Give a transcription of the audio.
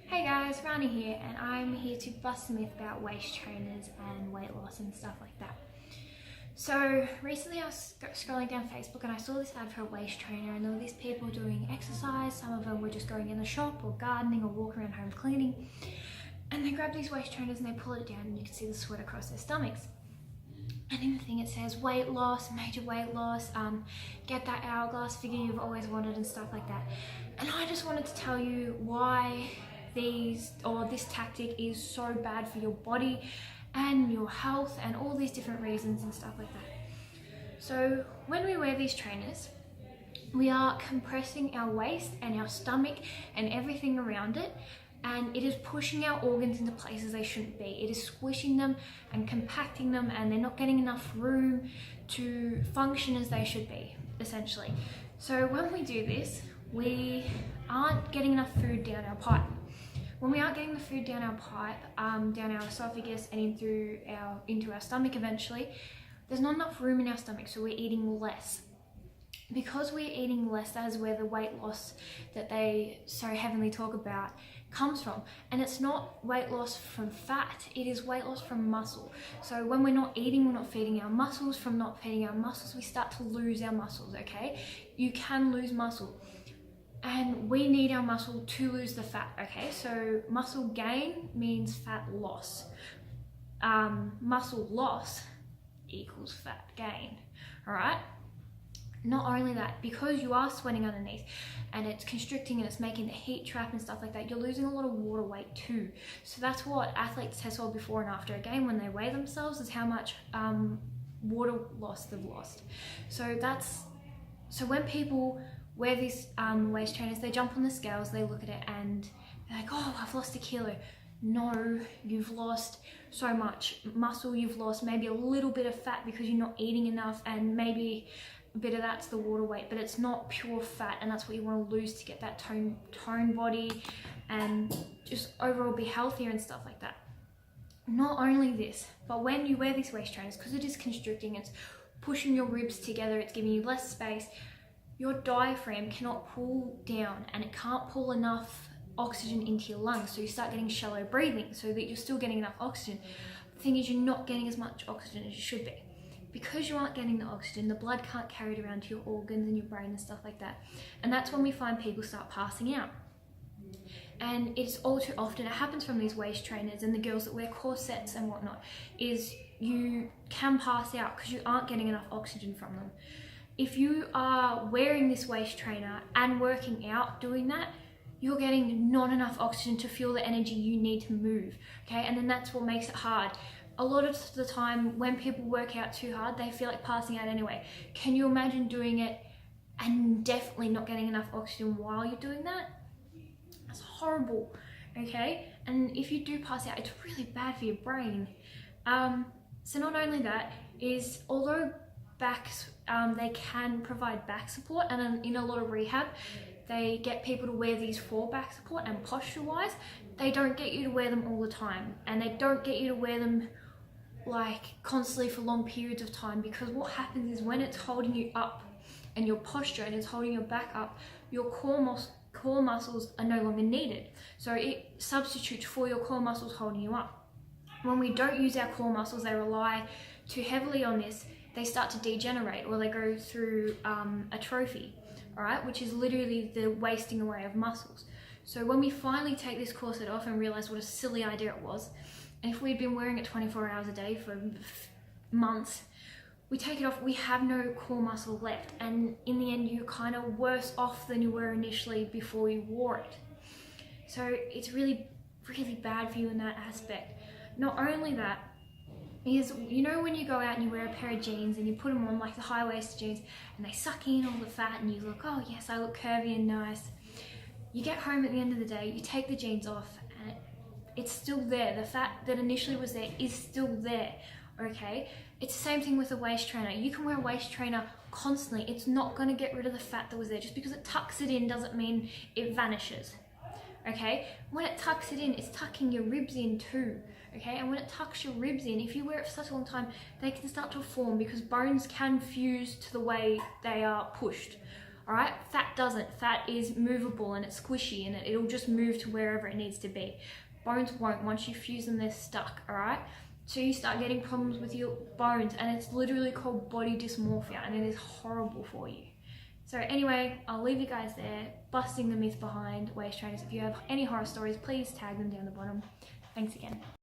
Hey guys, Rhani here, and I'm here to bust a myth about waist trainers and weight loss and stuff like that. So recently I was scrolling down Facebook and I saw this ad for a waist trainer, and there were these people doing exercise. Some of them were just going in the shop or gardening or walking around home cleaning, and they grab these waist trainers and they pull it down and you can see the sweat across their stomachs. And in the thing it says weight loss, major weight loss, get that hourglass figure you've always wanted and stuff like that. And I just wanted to tell you why this tactic is so bad for your body and your health and all these different reasons and stuff like that. So when we wear these trainers, we are compressing our waist and our stomach and everything around it, and it is pushing our organs into places they shouldn't be. It is squishing them and compacting them, and they're not getting enough room to function as they should be, essentially. So when we do this, we aren't getting enough food down our pipe. When we aren't getting the food down our pipe, down our esophagus and into our stomach eventually, there's not enough room in our stomach, so we're eating less. Because we're eating less, that is where the weight loss that they so heavily talk about comes from. And it's not weight loss from fat, it is weight loss from muscle. So when we're not eating, we're not feeding our muscles. From not feeding our muscles, we start to lose our muscles, okay? You can lose muscle. And we need our muscle to lose the fat, okay? So muscle gain means fat loss. Muscle loss equals fat gain, all right? Not only that, because you are sweating underneath and it's constricting and it's making the heat trap and stuff like that, you're losing a lot of water weight too. So that's what athletes test for before and after a game when they weigh themselves, is how much water loss they've lost. So when people wear these waist trainers, they jump on the scales, they look at it and they're like, oh, I've lost a kilo. No, you've lost so much muscle, you've lost maybe a little bit of fat because you're not eating enough, and maybe a bit of that's the water weight, but it's not pure fat, and that's what you want to lose to get that tone body and just overall be healthier and stuff like that. Not only this, but when you wear these waist trainers, because it is constricting, it's pushing your ribs together, it's giving you less space, your diaphragm cannot pull down and it can't pull enough oxygen into your lungs, so you start getting shallow breathing so that you're still getting enough oxygen. The thing is, you're not getting as much oxygen as you should be. Because you aren't getting the oxygen, the blood can't carry it around to your organs and your brain and stuff like that. And that's when we find people start passing out. And it's all too often, it happens from these waist trainers and the girls that wear corsets and whatnot, is you can pass out because you aren't getting enough oxygen from them. If you are wearing this waist trainer and working out doing that, you're getting not enough oxygen to fuel the energy you need to move, okay? And then that's what makes it hard. A lot of the time when people work out too hard, they feel like passing out anyway. Can you imagine doing it and definitely not getting enough oxygen while you're doing that? That's horrible, okay? And if you do pass out, it's really bad for your brain. So not only that, is although backs, they can provide back support, and in a lot of rehab, they get people to wear these for back support and posture-wise. They don't get you to wear them all the time, and they don't get you to wear them like constantly for long periods of time, because what happens is when it's holding you up and your posture and it's holding your back up, your core muscles are no longer needed. So it substitutes for your core muscles holding you up. When we don't use our core muscles, they rely too heavily on this, they start to degenerate, or they go through atrophy, all right, which is literally the wasting away of muscles. So when we finally take this corset off and realize what a silly idea it was, and if we'd been wearing it 24 hours a day for months, we take it off, we have no core muscle left, and in the end you're kind of worse off than you were initially before you wore it. So it's really, really bad for you in that aspect. Not only that, is, you know, when you go out and you wear a pair of jeans and you put them on, like the high-waisted jeans, and they suck in all the fat and you look, oh yes, I look curvy and nice. You get home at the end of the day, you take the jeans off and it's still there. The fat that initially was there is still there, okay? It's the same thing with a waist trainer. You can wear a waist trainer constantly. It's not going to get rid of the fat that was there. Just because it tucks it in doesn't mean it vanishes, okay? When it tucks it in, it's tucking your ribs in too, okay? And when it tucks your ribs in, if you wear it for such a long time, they can start to form because bones can fuse to the way they are pushed, all right? Fat doesn't. Fat is movable and it's squishy and it'll just move to wherever it needs to be. Bones won't. Once you fuse them, they're stuck, all right? So you start getting problems with your bones, and it's literally called body dysmorphia, and it is horrible for you. So anyway, I'll leave you guys there, busting the myth behind waist trainers. If you have any horror stories, please tag them down the bottom. Thanks again.